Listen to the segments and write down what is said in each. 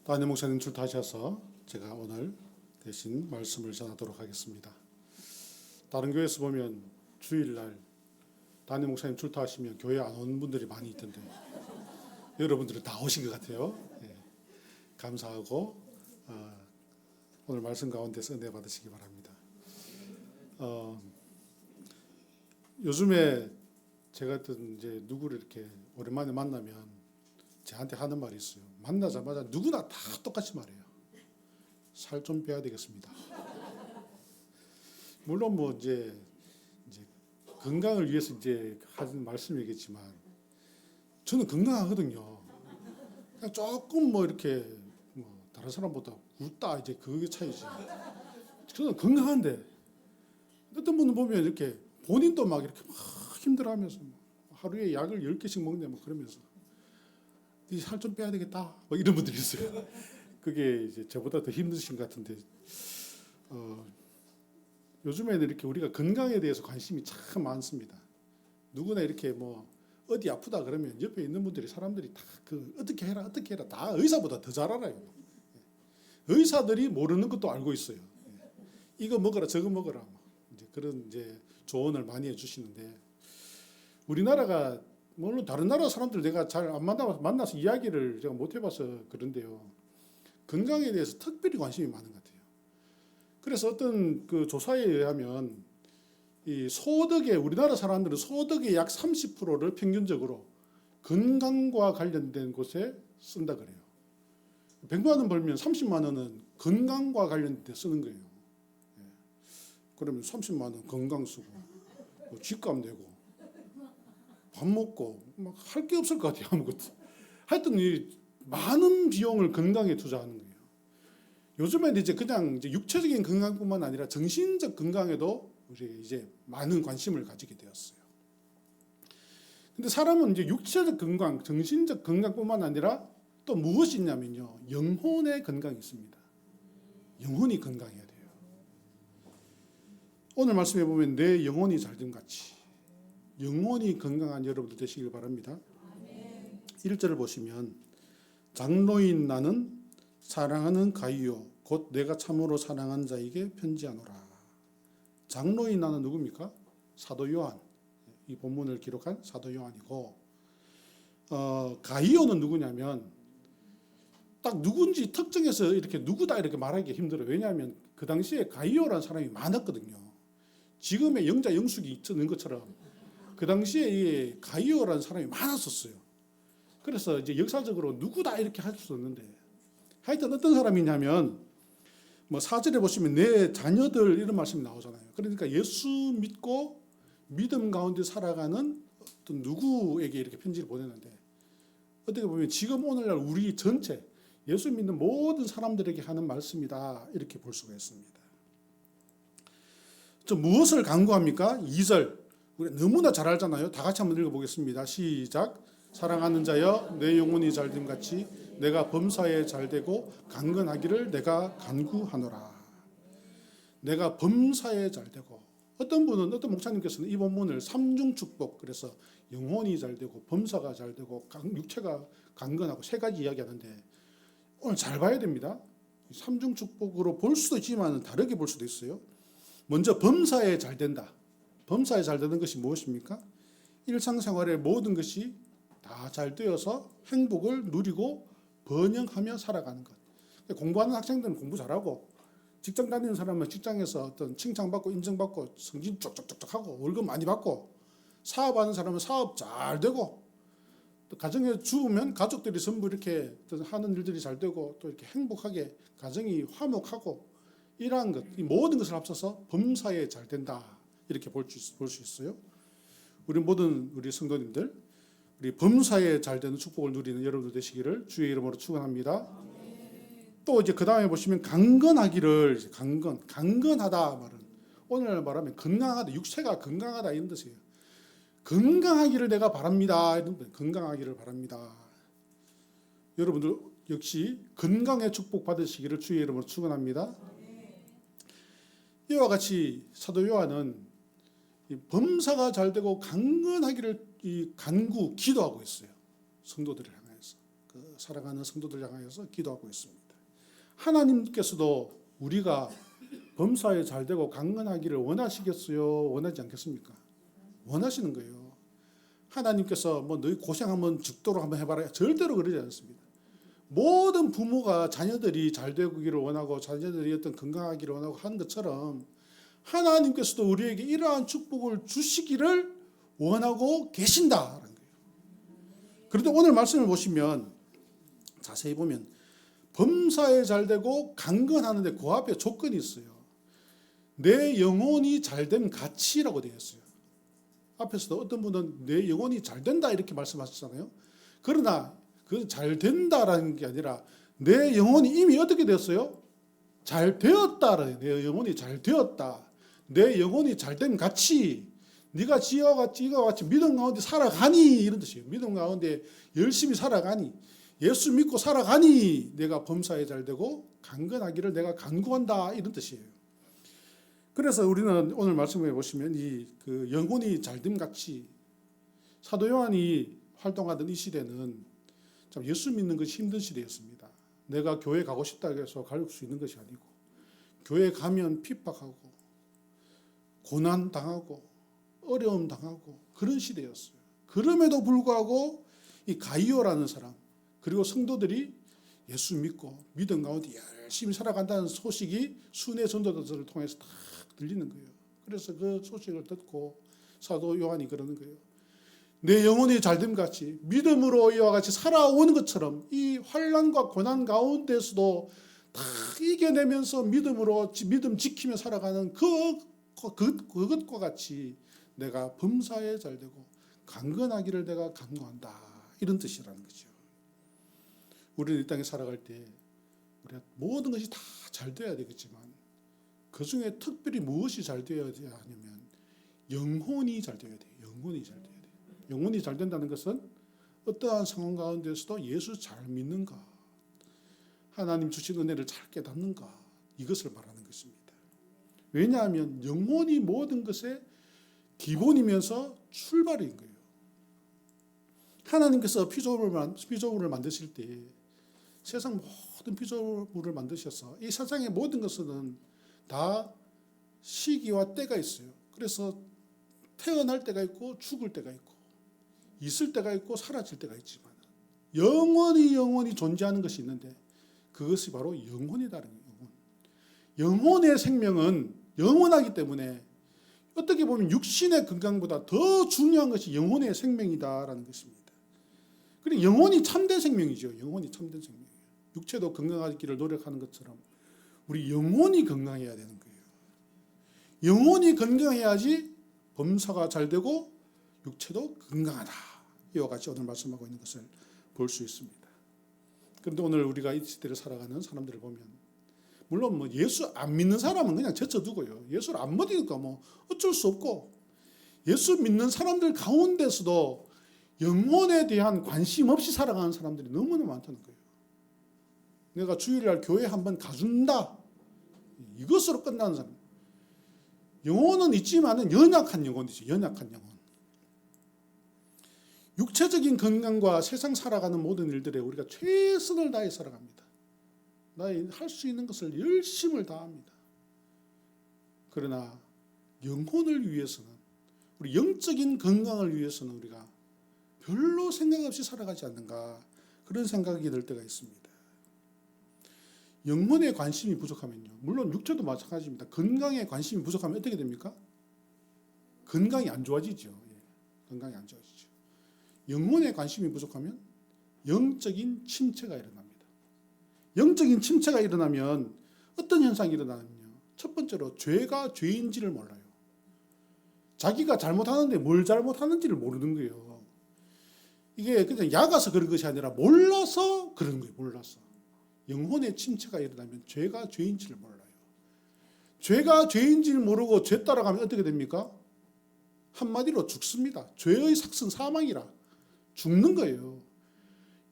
담임 목사님 출타하셔서 제가 오늘 대신 말씀을 전하도록 하겠습니다. 다른 교회에서 보면 주일날 담임 목사님 출타하시면 교회 안 오는 분들이 많이 있던데 여러분들은 다 오신 것 같아요. 네, 감사하고 오늘 말씀 가운데서 은혜 받으시기 바랍니다. 요즘에 제가 이제 누구를 이렇게 오랜만에 만나면 저한테 하는 말이 있어요. 만나자마자 누구나 다 똑같이 말해요. 살 좀 빼야 되겠습니다. 물론 뭐 이제 건강을 위해서 이제 하는 말씀이겠지만 저는 건강하거든요. 그냥 조금 뭐 이렇게 뭐 다른 사람보다 굵다 이제 그게 차이지. 저는 건강한데 어떤 분은 보면 이렇게 본인도 막 이렇게 막 힘들어하면서 하루에 약을 10개씩 먹네 뭐 그러면서 살 좀 빼야 되겠다 뭐 이런 분들이 있어요. 그게 이제 저보다 더 힘드신 것 같은데 요즘에는 이렇게 우리가 건강에 대해서 관심이 참 많습니다. 누구나 이렇게 뭐 어디 아프다 그러면 옆에 있는 분들이 사람들이 다 그 어떻게 해라 다 의사보다 더 잘 알아요. 의사들이 모르는 것도 알고 있어요. 이거 먹어라 저거 먹어라 이제 그런 이제 조언을 많이 해주시는데 우리나라가 물론 다른 나라 사람들 내가 잘 안 만나서 이야기를 제가 못 해봐서 그런데요. 건강에 대해서 특별히 관심이 많은 것 같아요. 그래서 어떤 그 조사에 의하면 이 소득의 우리나라 사람들은 소득의 약 30%를 평균적으로 건강과 관련된 곳에 쓴다 그래요. 100만 원 벌면 30만 원은 건강과 관련된 데 쓰는 거예요. 그러면 30만 원 건강 쓰고 뭐 집값 내고 밥 먹고 막 할 게 없을 것 같아요. 아무것도. 하여튼 이 많은 비용을 건강에 투자하는 거예요. 요즘에는 이제 그냥 이제 육체적인 건강뿐만 아니라 정신적 건강에도 우리 이제 많은 관심을 가지게 되었어요. 근데 사람은 이제 육체적 건강, 정신적 건강뿐만 아니라 또 무엇이 있냐면요. 영혼의 건강이 있습니다. 영혼이 건강해야 돼요. 오늘 말씀해 보면 내 영혼이 잘됨 같이 영혼이 건강한 여러분들 되시길 바랍니다. 1절을 보시면 장로인 나는 사랑하는 가이요 곧 내가 참으로 사랑한 자에게 편지하노라. 장로인 나는 누굽니까? 사도 요한. 이 본문을 기록한 사도 요한이고 가이오는 누구냐면 딱 누군지 특정해서 이렇게 누구다 이렇게 말하기 힘들어요. 왜냐하면 그 당시에 가이오라는 사람이 많았거든요. 지금의 영자 영숙이 있는 것처럼 그 당시에 이 가이오라는 사람이 많았었어요. 그래서 이제 역사적으로 누구다 이렇게 할 수 없는데 하여튼 어떤 사람이냐면 뭐 4절에 보시면 내 자녀들 이런 말씀이 나오잖아요. 그러니까 예수 믿고 믿음 가운데 살아가는 어떤 누구에게 이렇게 편지를 보냈는데 어떻게 보면 지금 오늘날 우리 전체 예수 믿는 모든 사람들에게 하는 말씀이다 이렇게 볼 수가 있습니다. 좀 무엇을 강구합니까? 2절 우리 너무나 잘 알잖아요. 다 같이 한번 읽어보겠습니다. 시작. 사랑하는 자여 내 영혼이 잘됨 같이 내가 범사에 잘되고 강건하기를 내가 간구하노라. 내가 범사에 잘되고 어떤 분은 어떤 목사님께서는 이 본문을 삼중축복 그래서 영혼이 잘되고 범사가 잘되고 육체가 강건하고 세 가지 이야기하는데 오늘 잘 봐야 됩니다. 삼중축복으로 볼 수도 있지만 다르게 볼 수도 있어요. 먼저 범사에 잘된다. 범사에 잘되는 것이 무엇입니까? 일상생활의 모든 것이 다 잘 되어서 행복을 누리고 번영하며 살아가는 것. 공부하는 학생들은 공부 잘하고 직장 다니는 사람은 직장에서 어떤 칭찬받고 인정받고 승진 쪽쪽쪽쪽 하고 월급 많이 받고 사업하는 사람은 사업 잘 되고 또 가정에 죽으면 가족들이 전부 이렇게 하는 일들이 잘 되고 또 이렇게 행복하게 가정이 화목하고 이러한 것, 이 모든 것을 합쳐서 범사에 잘 된다 이렇게 볼 수 있어요. 우리 모든 우리 성도님들 우리 범사에 잘 되는 축복을 누리는 여러분들 되시기를 주의 이름으로 축원합니다. 또 이제 그 다음에 보시면 강건하기를 강건하다 말은 오늘 말하면 건강하다 육체가 건강하다 이런 뜻이에요. 건강하기를 내가 바랍니다. 이런 뜻. 건강하기를 바랍니다. 여러분들 역시 건강의 축복 받으시기를 주의 이름으로 축원합니다. 이와 같이 사도 요한은 범사가 잘 되고 강건하기를 이 간구 기도하고 있어요. 성도들을 향해서 그 살아가는 성도들 향하여서 기도하고 있습니다. 하나님께서도 우리가 범사에 잘되고 강건하기를 원하시겠어요? 원하지 않겠습니까? 원하시는 거예요. 하나님께서 뭐 너희 고생 한번 죽도록 한번 해봐라. 절대로 그러지 않습니다. 모든 부모가 자녀들이 잘되기를 원하고 자녀들이 어떤 건강하기를 원하고 하는 것처럼 하나님께서도 우리에게 이러한 축복을 주시기를 원하고 계신다라는 거예요. 그런데 오늘 말씀을 보시면 자세히 보면 범사에 잘되고 강건하는데 그 앞에 조건이 있어요. 내 영혼이 잘됨 같이라고 되어 있어요. 앞에서도 어떤 분은 내 영혼이 잘된다 이렇게 말씀하셨잖아요. 그러나 그 잘된다라는 게 아니라 내 영혼이 이미 어떻게 됐어요? 잘되었다라는 거예요. 내 영혼이 잘되었다. 내 영혼이 잘됨 같이 네가 이와 같이 믿음 가운데 살아가니 이런 뜻이에요. 믿음 가운데 열심히 살아가니 예수 믿고 살아가니 내가 범사에 잘되고 강건하기를 내가 간구한다 이런 뜻이에요. 그래서 우리는 오늘 말씀해 보시면 그 영혼이 잘됨 같이 사도 요한이 활동하던 이 시대는 참 예수 믿는 것이 힘든 시대였습니다. 내가 교회 가고 싶다고 해서 갈 수 있는 것이 아니고 교회 가면 핍박하고 고난 당하고 어려움 당하고 그런 시대였어요. 그럼에도 불구하고 이 가이오라는 사람 그리고 성도들이 예수 믿고 믿음 가운데 열심히 살아간다는 소식이 순회 전도자들을 통해서 다 들리는 거예요. 그래서 그 소식을 듣고 사도 요한이 그러는 거예요. 내 영혼이 잘됨 같이 믿음으로 이와 같이 살아오는 것처럼 이 환난과 고난 가운데서도 다 이겨내면서 믿음으로 믿음 지키며 살아가는 그것과 같이 내가 범사에 잘되고 강건하기를 내가 간구한다 이런 뜻이라는 거죠. 우리는 이 땅에 살아갈 때 우리가 모든 것이 다 잘 돼야 되겠지만 그 중에 특별히 무엇이 잘 되어야 하냐면 영혼이 잘 되어야 돼요. 영혼이 잘 돼야 돼요. 영혼이 잘 된다는 것은 어떠한 상황 가운데서도 예수 잘 믿는가, 하나님 주신 은혜를 잘 깨닫는가 이것을 말하는 것입니다. 왜냐하면 영혼이 모든 것의 기본이면서 출발인 거예요. 하나님께서 피조물을 만드실 때 세상 모든 피조물을 만드셔서 이 세상의 모든 것은 다 시기와 때가 있어요. 그래서 태어날 때가 있고 죽을 때가 있고 있을 때가 있고 사라질 때가 있지만 영원히 존재하는 것이 있는데 그것이 바로 영혼이다라는 거예요. 영혼의 생명은 영원하기 때문에 어떻게 보면 육신의 건강보다 더 중요한 것이 영혼의 생명이다라는 것입니다. 그리고 영혼이 참된 생명이죠. 영혼이 참된 생명이에요. 육체도 건강하기를 노력하는 것처럼 우리 영혼이 건강해야 되는 거예요. 영혼이 건강해야지 범사가 잘 되고 육체도 건강하다. 이와 같이 오늘 말씀하고 있는 것을 볼 수 있습니다. 그런데 오늘 우리가 이 시대를 살아가는 사람들을 보면 물론 뭐 예수 안 믿는 사람은 그냥 제쳐두고요. 예수를 안 믿으니까 뭐 어쩔 수 없고 예수 믿는 사람들 가운데서도 영혼에 대한 관심 없이 살아가는 사람들이 너무나 많다는 거예요. 내가 주일날 교회 한번 가준다. 이것으로 끝나는 사람. 영혼은 있지만은 연약한 영혼이죠. 연약한 영혼. 육체적인 건강과 세상 살아가는 모든 일들에 우리가 최선을 다해 살아갑니다. 할 수 있는 것을 열심을 다합니다. 그러나 영혼을 위해서는 우리 영적인 건강을 위해서는 우리가 별로 생각 없이 살아가지 않는가 그런 생각이 들 때가 있습니다. 영혼에 관심이 부족하면요. 물론 육체도 마찬가지입니다. 건강에 관심이 부족하면 어떻게 됩니까? 건강이 안 좋아지죠. 건강이 안 좋아지죠. 영혼에 관심이 부족하면 영적인 침체가 일어납니다. 영적인 침체가 일어나면 어떤 현상이 일어나냐면요. 첫 번째로 죄가 죄인지를 몰라요. 자기가 잘못하는데 뭘 잘못하는지를 모르는 거예요. 이게 그냥 약아서 그런 것이 아니라 몰라서 그런 거예요. 몰라서. 영혼의 침체가 일어나면 죄가 죄인지를 몰라요. 죄가 죄인지를 모르고 죄 따라가면 어떻게 됩니까? 한마디로 죽습니다. 죄의 삭은 사망이라 죽는 거예요.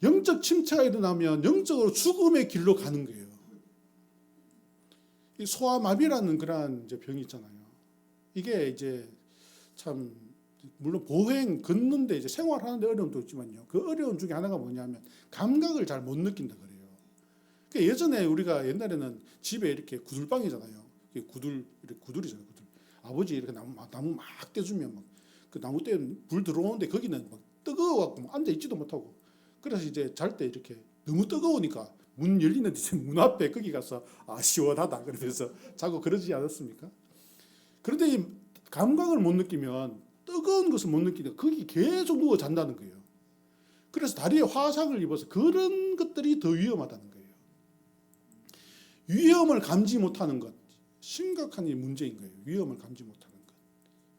영적 침체가 일어나면 영적으로 죽음의 길로 가는 거예요. 이 소아마비라는 그러한 이제 병이 있잖아요. 이게 이제 참 물론 보행, 걷는데 이제 생활하는데 어려움도 있지만요. 그 어려움 중에 하나가 뭐냐면 감각을 잘 못 느낀다 그래요. 그러니까 예전에 우리가 옛날에는 집에 이렇게 구들방이잖아요. 이렇게 구들이잖아요. 구들. 아버지 이렇게 나무 막 떼주면 막 그 나무 떼 불 들어오는데 거기는 막 뜨거워갖고 앉아 있지도 못하고. 그래서 이제 잘 때 이렇게 너무 뜨거우니까 문 열리는데 문 앞에 거기 가서 시원하다 그러면서 자고 그러지 않았습니까? 그런데 이 감각을 못 느끼면 뜨거운 것을 못 느끼니까 거기 계속 누워 잔다는 거예요. 그래서 다리에 화상을 입어서 그런 것들이 더 위험하다는 거예요. 위험을 감지 못하는 것, 심각한 문제인 거예요. 위험을 감지 못하는 것.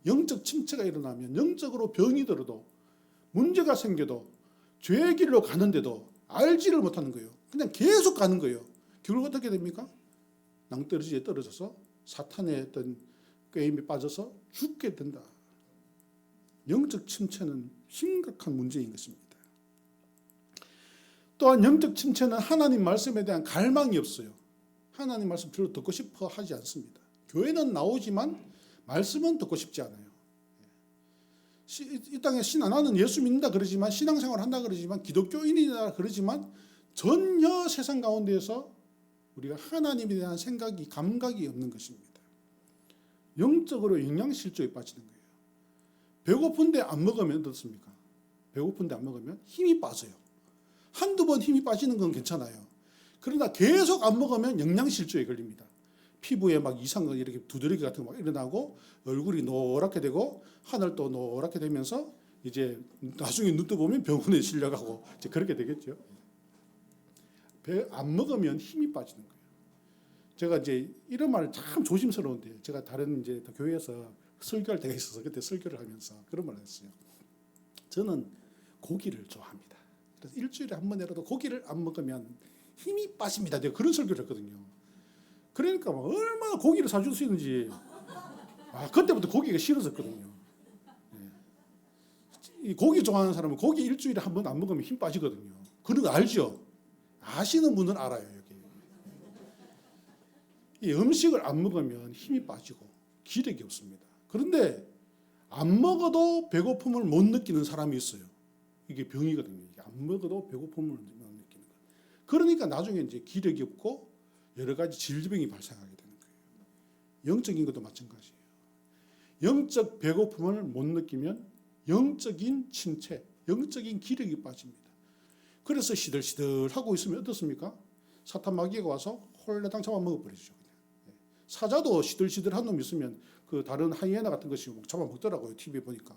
영적 침체가 일어나면 영적으로 병이 들어도 문제가 생겨도 죄의 길로 가는데도 알지를 못하는 거예요. 그냥 계속 가는 거예요. 결국 어떻게 됩니까? 낭떠러지에 떨어져서 사탄의 어떤 게임에 빠져서 죽게 된다. 영적 침체는 심각한 문제인 것입니다. 또한 영적 침체는 하나님 말씀에 대한 갈망이 없어요. 하나님 말씀 별로 듣고 싶어 하지 않습니다. 교회는 나오지만 말씀은 듣고 싶지 않아요. 이 땅에 나는 예수 믿는다 그러지만 신앙생활 한다 그러지만 기독교인이다 그러지만 전혀 세상 가운데에서 우리가 하나님에 대한 생각이 감각이 없는 것입니다. 영적으로 영양실조에 빠지는 거예요. 배고픈데 안 먹으면 어떻습니까? 배고픈데 안 먹으면 힘이 빠져요. 한두 번 힘이 빠지는 건 괜찮아요. 그러나 계속 안 먹으면 영양실조에 걸립니다. 피부에 막 이상한 이렇게 두드러기 같은 거 막 일어나고 얼굴이 노랗게 되고 하늘도 노랗게 되면서 이제 나중에 눈 떠보면 병원에 실려가고 이제 그렇게 되겠죠. 배 안 먹으면 힘이 빠지는 거예요. 제가 이제 이런 말 참 조심스러운데 제가 다른 이제 교회에서 설교할 때가 있어서 그때 설교를 하면서 그런 말을 했어요. 저는 고기를 좋아합니다. 그래서 일주일에 한 번이라도 고기를 안 먹으면 힘이 빠집니다. 내가 그런 설교를 했거든요. 그러니까 막 얼마나 고기를 사줄 수 있는지 그때부터 고기가 싫어졌거든요. 이 고기 좋아하는 사람은 고기 일주일에 한 번 안 먹으면 힘 빠지거든요. 그런 거 알죠? 아시는 분은 알아요. 여기. 이 음식을 안 먹으면 힘이 빠지고 기력이 없습니다. 그런데 안 먹어도 배고픔을 못 느끼는 사람이 있어요. 이게 병이거든요. 이게 안 먹어도 배고픔을 못 느끼는 거예요. 그러니까 나중에 이제 기력이 없고 여러 가지 질병이 발생하게 되는 거예요. 영적인 것도 마찬가지예요. 영적 배고픔을 못 느끼면 영적인 침체, 영적인 기력이 빠집니다. 그래서 시들시들하고 있으면 어떻습니까? 사탄 마귀가 와서 홀라당 잡아먹어버리죠. 사자도 시들시들한 놈 있으면 그 다른 하이에나 같은 것이 잡아먹더라고요. TV에 보니까.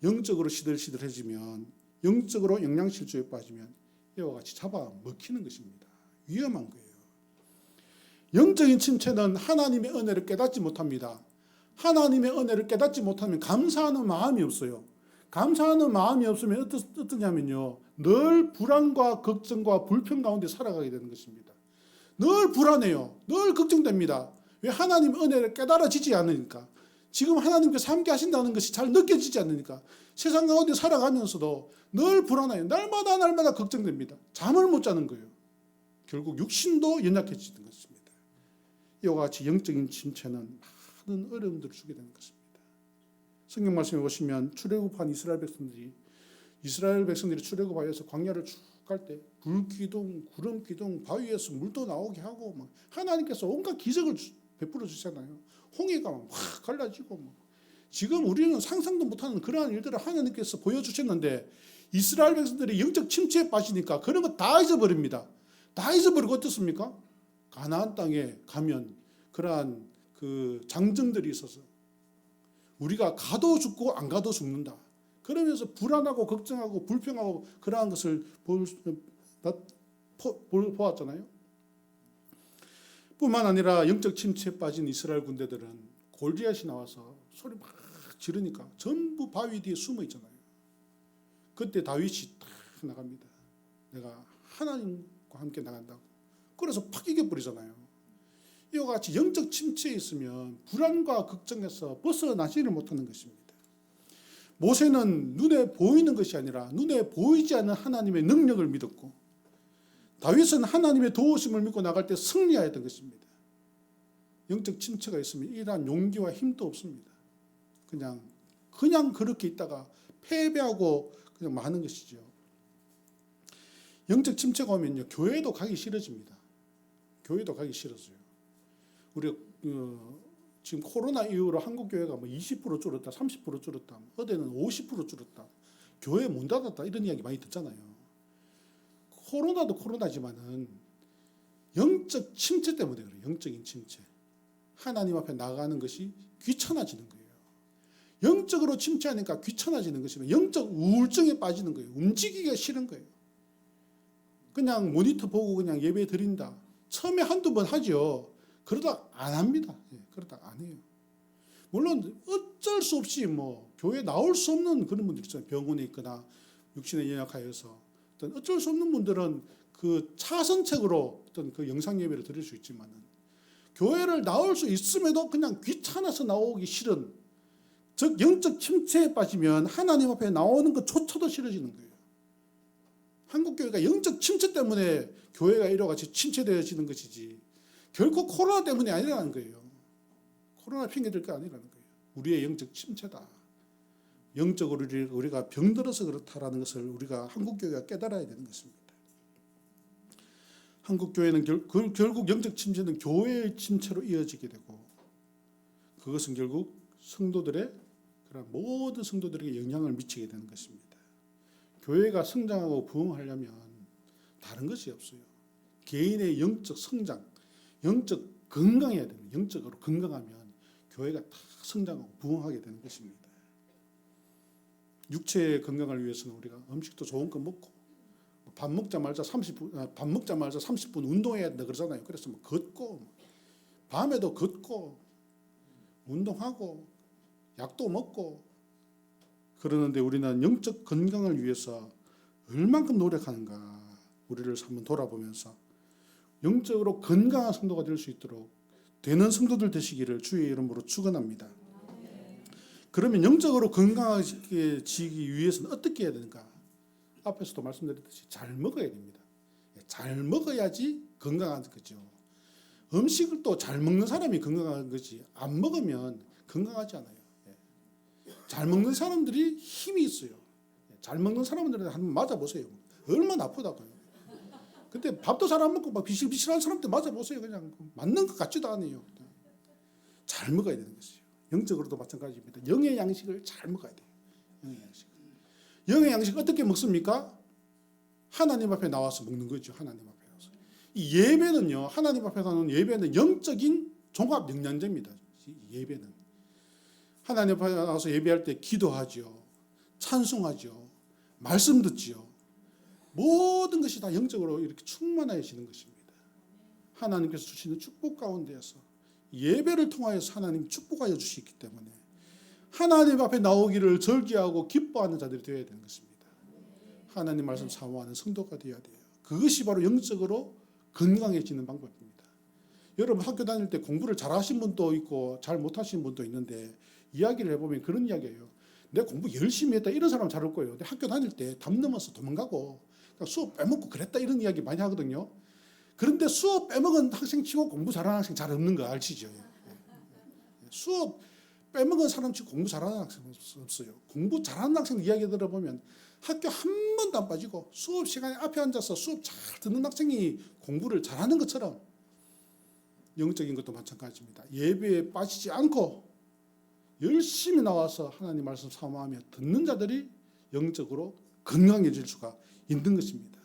영적으로 시들시들해지면 영적으로 영양실조에 빠지면 이와 같이 잡아먹히는 것입니다. 위험한 거예요. 영적인 침체는 하나님의 은혜를 깨닫지 못합니다. 하나님의 은혜를 깨닫지 못하면 감사하는 마음이 없어요. 감사하는 마음이 없으면 어떠냐면요. 늘 불안과 걱정과 불평 가운데 살아가게 되는 것입니다. 늘 불안해요. 늘 걱정됩니다. 왜 하나님 은혜를 깨달아지지 않으니까. 지금 하나님께서 함께 하신다는 것이 잘 느껴지지 않으니까. 세상 가운데 살아가면서도 늘 불안해요. 날마다 걱정됩니다. 잠을 못 자는 거예요. 결국 육신도 연약해지는 것입니다. 이와 같이 영적인 침체는 많은 어려움들을 주게 되는 것입니다. 성경 말씀에 보시면 출애굽한 이스라엘 백성들이 출애굽하여서 광야를 쭉 갈 때 불기둥, 구름기둥, 바위에서 물도 나오게 하고 막 하나님께서 온갖 기적을 베풀어 주잖아요. 홍해가 막 갈라지고 막. 지금 우리는 상상도 못하는 그러한 일들을 하나님께서 보여주셨는데 이스라엘 백성들이 영적 침체에 빠지니까 그런 거 다 잊어버립니다. 다 잊어버리고 어떻습니까? 가나안 땅에 가면 그러한 그 장정들이 있어서 우리가 가도 죽고 안 가도 죽는다. 그러면서 불안하고 걱정하고 불평하고 그러한 것을 보았잖아요. 뿐만 아니라 영적 침체에 빠진 이스라엘 군대들은 골리앗이 나와서 소리 막 지르니까 전부 바위 뒤에 숨어 있잖아요. 그때 다윗이 딱 나갑니다. 내가 하나님과 함께 나간다고. 그래서 팍 이겨버리잖아요. 이와 같이 영적 침체에 있으면 불안과 걱정에서 벗어나지를 못하는 것입니다. 모세는 눈에 보이는 것이 아니라 눈에 보이지 않는 하나님의 능력을 믿었고 다윗은 하나님의 도우심을 믿고 나갈 때 승리하였던 것입니다. 영적 침체가 있으면 이러한 용기와 힘도 없습니다. 그냥 그냥 그렇게 있다가 패배하고 그냥 마는 것이죠. 영적 침체가 오면요, 교회도 가기 싫어집니다. 교회도 가기 싫어져요. 우리가 지금 코로나 이후로 한국 교회가 뭐 20% 줄었다, 30% 줄었다, 어제는 50% 줄었다, 교회 문 닫았다 이런 이야기 많이 듣잖아요. 코로나도 코로나지만은 영적 침체 때문에 그래요. 영적인 침체. 하나님 앞에 나가는 것이 귀찮아지는 거예요. 영적으로 침체하니까 귀찮아지는 것이면 영적 우울증에 빠지는 거예요. 움직이기가 싫은 거예요. 그냥 모니터 보고 그냥 예배 드린다. 처음에 한두 번 하죠. 그러다 안 합니다. 그러다 안 해요. 물론 어쩔 수 없이 뭐 교회 나올 수 없는 그런 분들 있잖아요. 병원에 있거나 육신에 연약하여서 어쩔 수 없는 분들은 그 차선책으로 어떤 그 영상 예배를 드릴 수 있지만은 교회를 나올 수 있음에도 그냥 귀찮아서 나오기 싫은, 즉 영적 침체에 빠지면 하나님 앞에 나오는 것조차도 싫어지는 거예요. 한국 교회가 영적 침체 때문에 교회가 이러같이 침체되어지는 것이지 결코 코로나 때문이 아니라는 거예요. 코로나 핑계될 게 아니라는 거예요. 우리의 영적 침체다. 영적으로 우리가 병들어서 그렇다라는 것을 우리가 한국 교회가 깨달아야 되는 것입니다. 한국 교회는 결국 영적 침체는 교회의 침체로 이어지게 되고, 그것은 결국 성도들의, 그런 모든 성도들에게 영향을 미치게 되는 것입니다. 교회가 성장하고 부흥하려면 다른 것이 없어요. 개인의 영적 성장, 영적 건강해야 됩니다. 영적으로 건강하면 교회가 다 성장하고 부흥하게 되는 것입니다. 육체의 건강을 위해서는 우리가 음식도 좋은 거 먹고, 밥 먹자마자 30분 운동해야 된다 그러잖아요. 그래서 뭐 걷고, 밤에도 걷고, 운동하고, 약도 먹고, 그러는데 우리는 영적 건강을 위해서 얼만큼 노력하는가, 우리를 한번 돌아보면서 영적으로 건강한 성도가 될 수 있도록 되는 성도들 되시기를 주의 이름으로 축원합니다. 그러면 영적으로 건강해지기 위해서는 어떻게 해야 되는가? 앞에서도 말씀드렸듯이 잘 먹어야 됩니다. 잘 먹어야지 건강한 거죠. 음식을 또 잘 먹는 사람이 건강한 거지, 안 먹으면 건강하지 않아요. 잘 먹는 사람들이 힘이 있어요. 잘 먹는 사람들한테 한번 맞아보세요. 얼마나 아프다고요. 근데 밥도 잘 안 먹고 막 비실비실한 사람들 맞아보세요. 그냥 맞는 것 같지도 않아요. 잘 먹어야 되는 것이에요. 영적으로도 마찬가지입니다. 영의 양식을 잘 먹어야 돼요. 영의 양식. 영의 양식 어떻게 먹습니까? 하나님 앞에 나와서 먹는 거죠. 하나님 앞에 나와서. 이 예배는요, 하나님 앞에 나오는 예배는 영적인 종합 영양제입니다. 예배는. 하나님 앞에 나와서 예배할 때 기도하죠. 찬송하죠. 말씀 듣지요. 모든 것이 다 영적으로 이렇게 충만해지는 것입니다. 하나님께서 주시는 축복 가운데에서 예배를 통하여서 하나님 축복하여 주시기 때문에 하나님 앞에 나오기를 절기하고 기뻐하는 자들이 되어야 되는 것입니다. 하나님 말씀 사모하는 성도가 되어야 돼요. 그것이 바로 영적으로 건강해지는 방법입니다. 여러분 학교 다닐 때 공부를 잘하신 분도 있고 잘 못하신 분도 있는데, 이야기를 해보면 그런 이야기예요. 내가 공부 열심히 했다 이런 사람 잘 올 거예요. 근데 학교 다닐 때 담 넘어서 도망가고 수업 빼먹고 그랬다 이런 이야기 많이 하거든요. 그런데 수업 빼먹은 학생 치고 공부 잘하는 학생 잘 없는 거 아시죠? 수업 빼먹은 사람 치고 공부 잘하는 학생 없어요. 공부 잘하는 학생 이야기 들어보면 학교 한 번도 안 빠지고 수업 시간에 앞에 앉아서 수업 잘 듣는 학생이 공부를 잘하는 것처럼 영적인 것도 마찬가지입니다. 예배에 빠지지 않고 열심히 나와서 하나님 말씀 사모하며 듣는 자들이 영적으로 건강해질 수가 있는 것입니다.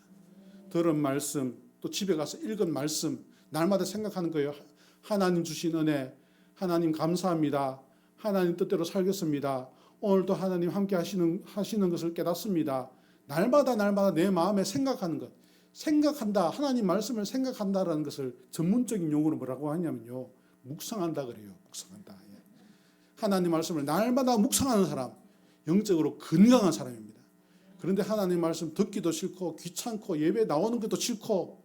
들은 말씀, 또 집에 가서 읽은 말씀, 날마다 생각하는 거예요. 하나님 주신 은혜, 하나님 감사합니다. 하나님 뜻대로 살겠습니다. 오늘도 하나님 함께 하시는 것을 깨닫습니다. 날마다 내 마음에 생각하는 것, 생각한다, 하나님 말씀을 생각한다라는 것을 전문적인 용어로 뭐라고 하냐면요, 묵상한다 그래요. 묵상한다. 하나님 말씀을 날마다 묵상하는 사람, 영적으로 건강한 사람입니다. 그런데 하나님 말씀 듣기도 싫고 귀찮고 예배 나오는 것도 싫고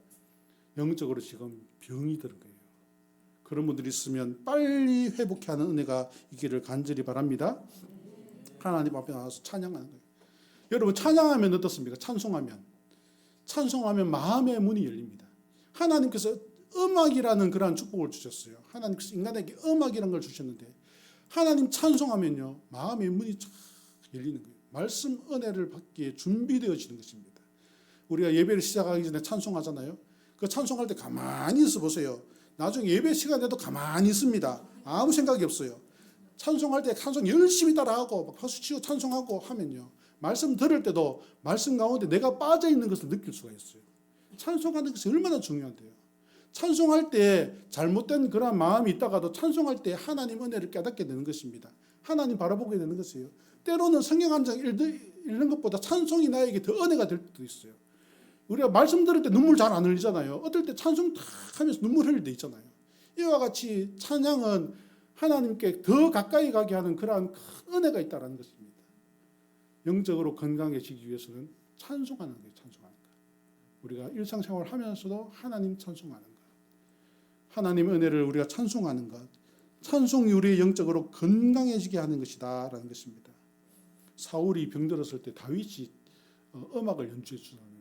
영적으로 지금 병이 드는 거예요. 그런 분들이 있으면 빨리 회복해 하는 은혜가 있기를 간절히 바랍니다. 하나님 앞에 나와서 찬양하는 거예요. 여러분 찬양하면 어떻습니까? 찬송하면 마음의 문이 열립니다. 하나님께서 음악이라는 그러한 축복을 주셨어요. 하나님께서 인간에게 음악이라는 걸 주셨는데 하나님 찬송하면요, 마음의 문이 쫙 열리는 거예요. 말씀 은혜를 받기에 준비되어지는 것입니다. 우리가 예배를 시작하기 전에 찬송하잖아요. 그 찬송할 때 가만히 있어 보세요. 나중에 예배 시간에도 가만히 있습니다. 아무 생각이 없어요. 찬송할 때 찬송 열심히 따라하고 박수치고 찬송하고 하면요, 말씀 들을 때도 말씀 가운데 내가 빠져있는 것을 느낄 수가 있어요. 찬송하는 것이 얼마나 중요한데요. 찬송할 때 잘못된 그런 마음이 있다가도 찬송할 때 하나님 은혜를 깨닫게 되는 것입니다. 하나님 바라보게 되는 것이에요. 때로는 성경 한 장 읽는 것보다 찬송이 나에게 더 은혜가 될 때도 있어요. 우리가 말씀 들을 때 눈물 잘 안 흘리잖아요. 어떨 때 찬송 탁 하면서 눈물 흘릴 때 있잖아요. 이와 같이 찬양은 하나님께 더 가까이 가게 하는 그러한 큰 은혜가 있다는 것입니다. 영적으로 건강해지기 위해서는 찬송하는 거예요. 찬송하는 거. 우리가 일상생활을 하면서도 하나님 찬송하는 것, 하나님의 은혜를 우리가 찬송하는 것, 찬송이 우리의 영적으로 건강해지게 하는 것이다 라는 것입니다. 사울이 병들었을 때 다윗이 음악을 연주해 주잖아요.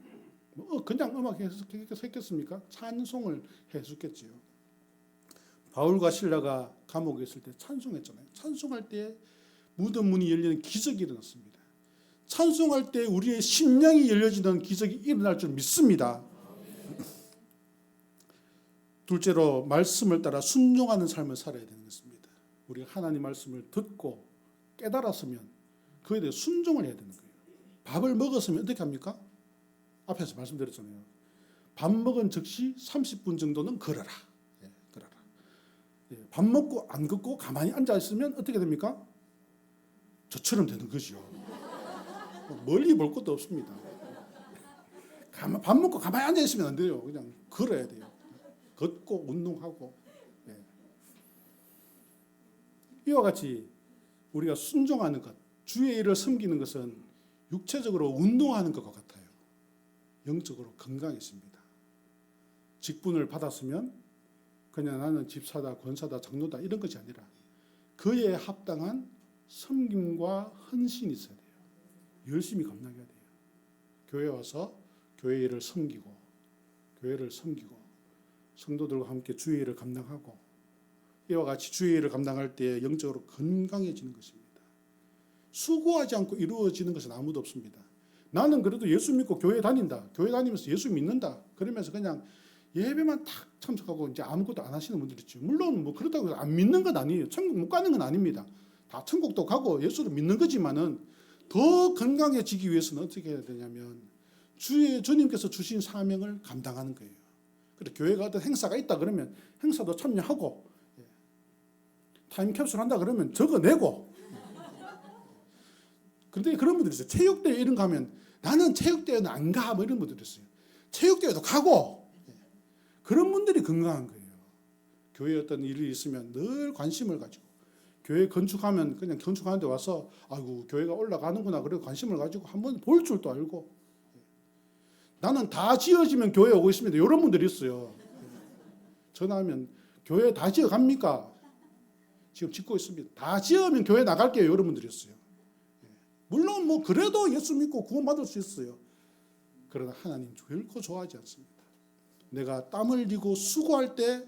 그냥 음악 했겠습니까? 찬송을 해줬겠지요. 바울과 실라가 감옥에 있을 때 찬송했잖아요. 찬송할 때 무덤 문이 열리는 기적이 일어났습니다. 찬송할 때 우리의 심령이 열려지는 기적이 일어날 줄 믿습니다. 둘째로 말씀을 따라 순종하는 삶을 살아야 되는 것입니다. 우리가 하나님 말씀을 듣고 깨달았으면 그에 대해 순종을 해야 되는 거예요. 밥을 먹었으면 어떻게 합니까? 앞에서 말씀드렸잖아요. 밥 먹은 즉시 30분 정도는 걸어라. 걸어라. 밥 먹고 안 걷고 가만히 앉아 있으면 어떻게 됩니까? 저처럼 되는 거죠. 멀리 볼 것도 없습니다. 밥 먹고 가만히 앉아 있으면 안 돼요. 그냥 걸어야 돼요. 걷고 운동하고. 이와 같이 우리가 순종하는 것, 주의 일을 섬기는 것은 육체적으로 운동하는 것과 같아요. 영적으로 건강했습니다. 직분을 받았으면 그냥 나는 집사다, 권사다, 장로다 이런 것이 아니라 그에 합당한 섬김과 헌신이 있어야 돼요. 열심히 감당해야 돼요. 교회 와서 교회 일을 섬기고, 교회를 섬기고, 성도들과 함께 주의 일을 감당하고, 이와 같이 주의 일을 감당할 때 영적으로 건강해지는 것입니다. 수고하지 않고 이루어지는 것은 아무도 없습니다. 나는 그래도 예수 믿고 교회 다닌다, 교회 다니면서 예수 믿는다, 그러면서 그냥 예배만 탁 참석하고 이제 아무것도 안 하시는 분들이 있죠. 물론 뭐 그렇다고 해서 안 믿는 건 아니에요. 천국 못 가는 건 아닙니다. 다 천국도 가고 예수를 믿는 거지만은 더 건강해지기 위해서는 어떻게 해야 되냐면 주님께서 주신 사명을 감당하는 거예요. 그래, 교회가 어떤 행사가 있다 그러면 행사도 참여하고, 타임캡슐 한다 그러면 적어내고. 그런데 그런 분들이 있어요. 체육대회 이런 거 하면 나는 체육대회는 안 가, 뭐 이런 분들이 있어요. 체육대회도 가고. 그런 분들이 건강한 거예요. 교회에 어떤 일이 있으면 늘 관심을 가지고, 교회 건축하면 그냥 건축하는데 와서 아이고 교회가 올라가는구나, 그래 관심을 가지고 한번 볼 줄도 알고. 나는 다 지어지면 교회 오고 있습니다, 이런 분들이 있어요. 전화하면 교회 다 지어 갑니까? 지금 짓고 있습니다. 다 지으면 교회 나갈게요, 이런 분들이 있어요. 물론 뭐 그래도 예수 믿고 구원받을 수 있어요. 그러나 하나님 결코 좋아하지 않습니다. 내가 땀 흘리고 수고할 때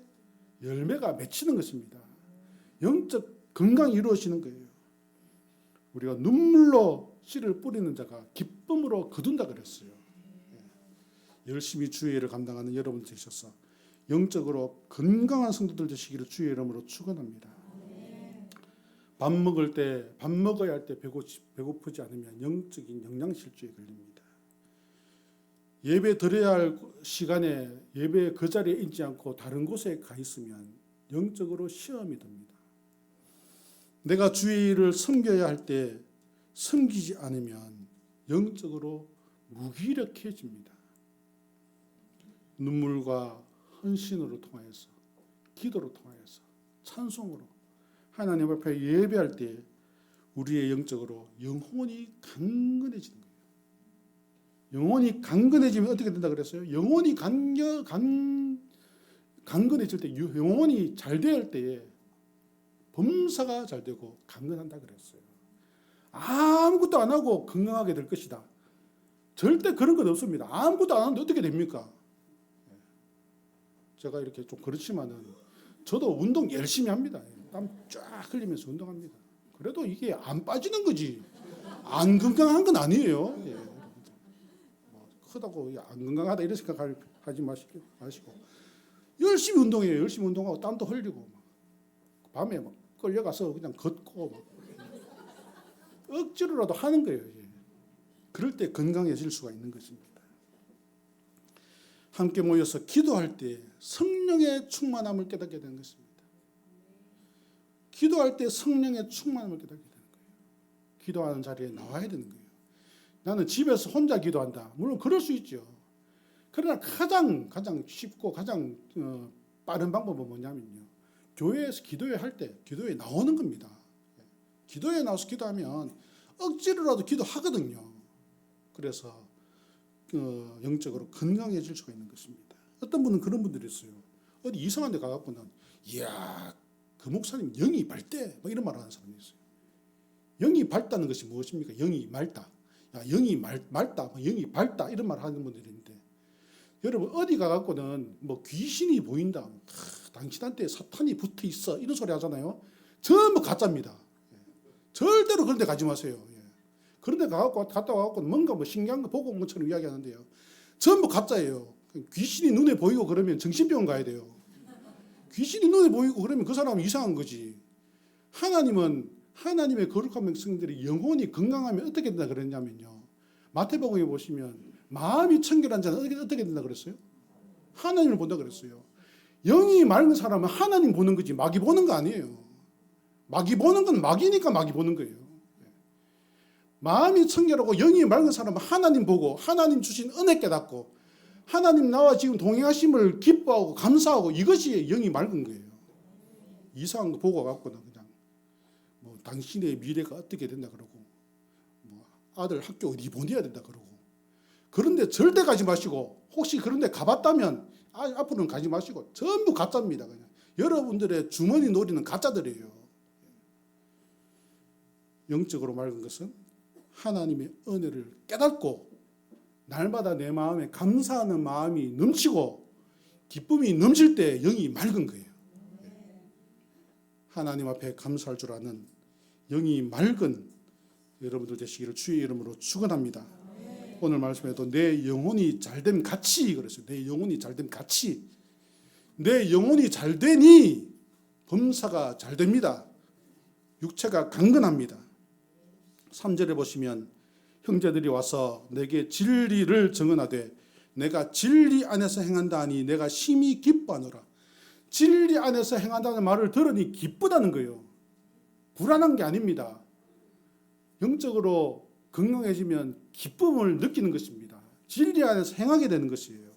열매가 맺히는 것입니다. 영적 건강이 이루어지는 거예요. 우리가 눈물로 씨를 뿌리는 자가 기쁨으로 거둔다 그랬어요. 열심히 주의 일을 감당하는 여러분 되셔서 영적으로 건강한 성도들 되시기를 주의 이름으로 축원합니다. 밥 먹어야 할 때 배고프지 않으면 영적인 영양실조에 걸립니다. 예배 드려야 할 시간에 예배 그 자리에 있지 않고 다른 곳에 가 있으면 영적으로 시험이 듭니다. 내가 주의 일을 섬겨야 할 때 섬기지 않으면 영적으로 무기력해집니다. 눈물과 헌신으로 통하여서, 기도로 통하여서, 찬송으로 하나님 앞에 예배할 때 우리의 영적으로 영혼이 강건해지는 거예요. 영혼이 강건해지면 어떻게 된다 그랬어요? 영혼이 강건해질 때, 영혼이 잘 될 때에 범사가 잘 되고 강건한다 그랬어요. 아무것도 안 하고 건강하게 될 것이다. 절대 그런 것 없습니다. 아무것도 안 하는데 어떻게 됩니까? 제가 이렇게 좀 그렇지만은 저도 운동 열심히 합니다. 땀 쫙 흘리면서 운동합니다. 그래도 이게 안 빠지는 거지. 안 건강한 건 아니에요. 예. 뭐 크다고 안 건강하다 이런 생각하지 마시고 열심히 운동해요. 열심히 운동하고 땀도 흘리고 밤에 막 끌려가서 그냥 걷고 막 억지로라도 하는 거예요. 예. 그럴 때 건강해질 수가 있는 것입니다. 함께 모여서 기도할 때 성령의 충만함을 깨닫게 되는 것입니다. 기도할 때 성령의 충만함을 깨닫게 되는 거예요. 기도하는 자리에 나와야 되는 거예요. 나는 집에서 혼자 기도한다. 물론 그럴 수 있죠. 그러나 가장 쉽고 가장 빠른 방법은 뭐냐면요. 교회에서 기도할 때 기도에 나오는 겁니다. 기도에 나와서 기도하면 억지로라도 기도하거든요. 그래서 영적으로 건강해질 수가 있는 것입니다. 어떤 분은 그런 분들이 있어요. 어디 이상한 데 가갖고는 이야 그 목사님 영이 밝대 막 이런 말 하는 사람이 있어요. 영이 밝다는 것이 무엇입니까? 영이 맑다. 야, 영이 맑다. 영이 밝다. 이런 말 하는 분들이 있는데 여러분 어디 가갖고는 뭐 귀신이 보인다. 당신한테 사탄이 붙어 있어. 이런 소리 하잖아요. 전부 가짜입니다. 절대로 그런 데 가지 마세요. 그런 데 갔다 와갖고 뭔가 뭐 신기한 거 보고 온 것처럼 이야기하는데요. 전부 가짜예요. 귀신이 눈에 보이고 그러면 정신병원 가야 돼요. 귀신이 눈에 보이고 그러면 그 사람은 이상한 거지. 하나님은 하나님의 거룩한 백성들이 영혼이 건강하면 어떻게 된다 그랬냐면요. 마태복음에 보시면 마음이 청결한 자는 어떻게 된다 그랬어요? 하나님을 본다 그랬어요. 영이 맑은 사람은 하나님 보는 거지 마귀 보는 거 아니에요. 마귀 보는 건 마귀니까 마귀 보는 거예요. 마음이 청결하고 영이 맑은 사람은 하나님 보고 하나님 주신 은혜 깨닫고 하나님 나와 지금 동행하심을 기뻐하고 감사하고 이것이 영이 맑은 거예요. 이상한 거 보고 갖고는 그냥 뭐 당신의 미래가 어떻게 된다 그러고 뭐 아들 학교 어디 보내야 된다 그러고 그런데 절대 가지 마시고 혹시 그런데 가봤다면 앞으로는 가지 마시고 전부 가짜입니다. 그냥 여러분들의 주머니 놀이는 가짜들이에요. 영적으로 맑은 것은 하나님의 은혜를 깨닫고 날마다 내 마음에 감사하는 마음이 넘치고 기쁨이 넘칠 때 영이 맑은 거예요. 하나님 앞에 감사할 줄 아는 영이 맑은 여러분들 되시기를 주의 이름으로 축원합니다. 오늘 말씀에도 내 영혼이 잘됨 같이 그랬어요. 내 영혼이 잘됨 같이. 내 영혼이 잘되니 범사가 잘됩니다. 육체가 강건합니다. 3절에 보시면 형제들이 와서 내게 진리를 증언하되 내가 진리 안에서 행한다 하니 내가 심히 기뻐하노라. 진리 안에서 행한다는 말을 들으니 기쁘다는 거예요. 불안한 게 아닙니다. 영적으로 건강해지면 기쁨을 느끼는 것입니다. 진리 안에서 행하게 되는 것이에요.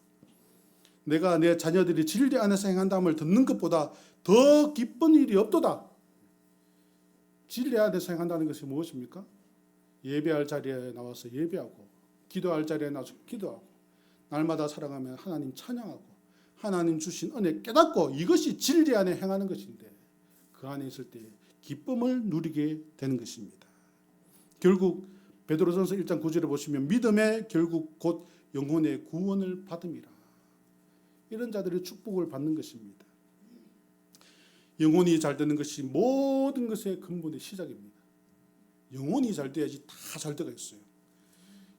내가 내 자녀들이 진리 안에서 행한다함을 듣는 것보다 더 기쁜 일이 없도다. 진리 안에서 행한다는 것이 무엇입니까? 예배할 자리에 나와서 예배하고 기도할 자리에 나와서 기도하고 날마다 살아가면 하나님 찬양하고 하나님 주신 은혜 깨닫고 이것이 진리 안에 행하는 것인데 그 안에 있을 때 기쁨을 누리게 되는 것입니다. 결국 베드로전서 1장 9절에 보시면 믿음의 결국 곧 영혼의 구원을 받음이라. 이런 자들의 축복을 받는 것입니다. 영혼이 잘 되는 것이 모든 것의 근본의 시작입니다. 영혼이 잘 돼야지 다 잘 되가 있어요.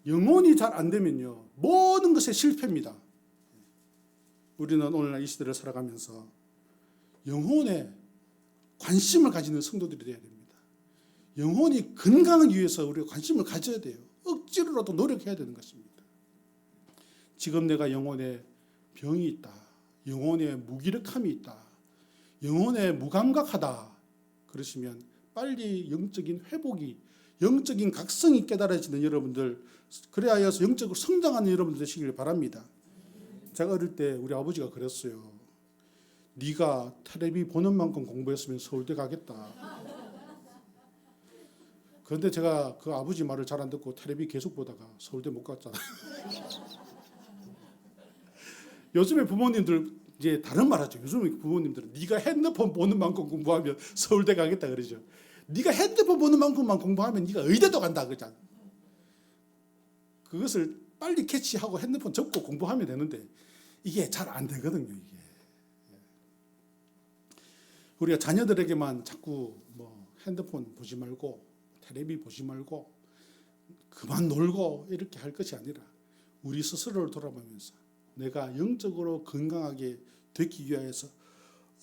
영혼이 잘 안 되면요 모든 것에 실패입니다. 우리는 오늘날 이 시대를 살아가면서 영혼에 관심을 가지는 성도들이 되어야 됩니다. 영혼이 건강하기 위해서 우리가 관심을 가져야 돼요. 억지로라도 노력해야 되는 것입니다. 지금 내가 영혼에 병이 있다. 영혼에 무기력함이 있다. 영혼에 무감각하다. 그러시면 빨리 영적인 회복이 영적인 각성이 깨달아지는 여러분들 그래야 해서 영적으로 성장하는 여러분들 되시길 바랍니다. 제가 어릴 때 우리 아버지가 그랬어요. 네가 텔레비 보는 만큼 공부했으면 서울대 가겠다. 그런데 제가 그 아버지 말을 잘 안 듣고 텔레비 계속 보다가 서울대 못 갔잖아요. 요즘에 부모님들 이제 다른 말 하죠. 요즘에 부모님들은 네가 핸드폰 보는 만큼 공부하면 서울대 가겠다 그러죠. 네가 핸드폰 보는 만큼만 공부하면 네가 의대도 간다 그러잖아. 그것을 빨리 캐치하고 핸드폰 접고 공부하면 되는데 이게 잘 안 되거든요. 이게 우리가 자녀들에게만 자꾸 핸드폰 보지 말고 텔레비 보지 말고 그만 놀고 이렇게 할 것이 아니라 우리 스스로를 돌아보면서 내가 영적으로 건강하게 되기 위해서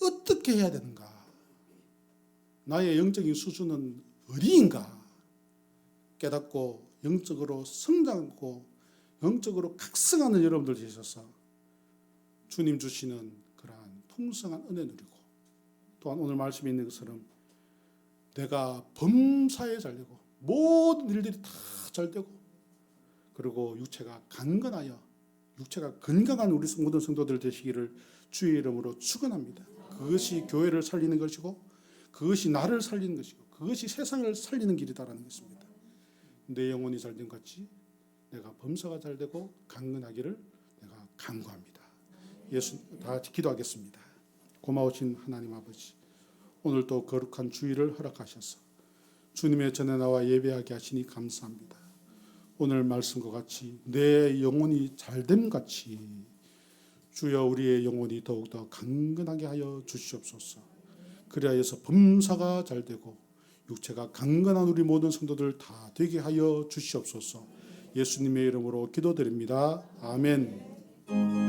어떻게 해야 되는가? 나의 영적인 수준은 어디인가? 깨닫고 영적으로 성장하고 영적으로 각성하는 여러분들 되셔서 주님 주시는 그러한 풍성한 은혜 누리고, 또한 오늘 말씀에 있는 것처럼 내가 범사에 잘되고 모든 일들이 다 잘되고, 그리고 육체가 강건하여 육체가 건강한 우리 모든 성도들 되시기를 주의 이름으로 축원합니다. 그것이 교회를 살리는 것이고 그것이 나를 살리는 것이고 그것이 세상을 살리는 길이다라는 것입니다. 내 영혼이 잘된 같이 내가 범사가 잘되고 강건하기를 내가 간구합니다. 예수 다 같이 기도하겠습니다. 고마우신 하나님 아버지, 오늘 또 거룩한 주일을 허락하셔서 주님의 전에 나와 예배하게 하시니 감사합니다. 오늘 말씀과 같이 내 영혼이 잘됨 같이 주여 우리의 영혼이 더욱더 강건하게 하여 주시옵소서. 그리하여서 범사가 잘되고 육체가 강건한 우리 모든 성도들 다 되게 하여 주시옵소서. 예수님의 이름으로 기도드립니다. 아멘.